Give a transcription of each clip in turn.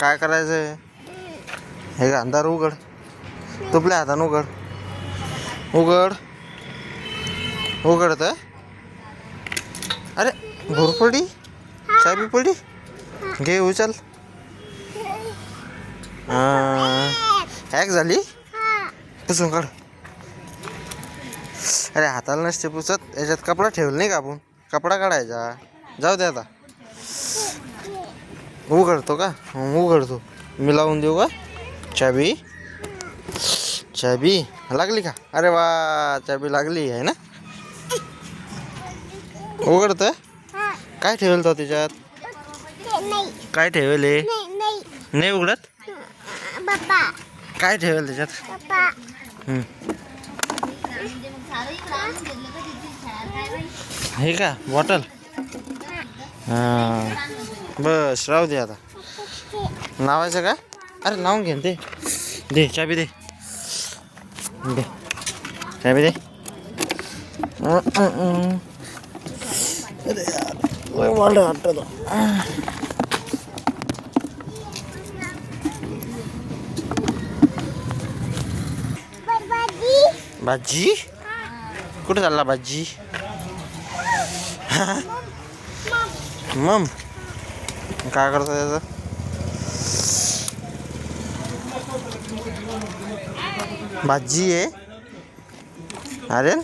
काय करायचं आहे? हे अंधार उघड, तुपल्या हातानं उघड, उघड उघडत. अरे भूर पडली, चाबी पडली, घे उचल. हॅक झाली, पुसून काढ. अरे हाताला नसते पुसत, याच्यात कपडा ठेवला नाही का आपण, कपडा काढायचा. जाऊ दे आता. उघडतो का? उघडतो. मी लावून देऊ का चाबी? चाबी लागली का? अरे वा, चाबी लागली आहे ना. उघडत. काय ठेवेल तो त्याच्यात? काय ठेवेल? नाही उघडत. काय ठेवेल त्याच्यात? हे का बॉटल? हां बस, राहू दे आता. लावायचं का? अरे लावून घे ते. दे चाबी, दे दे चाबी दे. अरे यार मला वाटतं भाजी. कुठे चालला भाजी? मम काय करतो त्याचं? भाजी आहे. अरे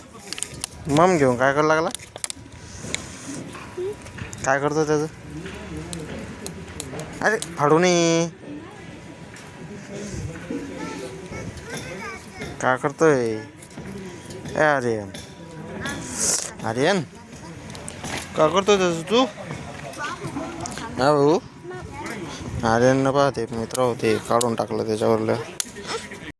मम घेऊन काय करायला लागला? काय करतो त्याचं? अरे फाडू नये. काय करतोय आर्यन? आर्यन काय करतोय त्याचं तू? हा भाऊ, आर्यन पाहते मित्र होते, काढून टाकलं त्याच्यावरलं.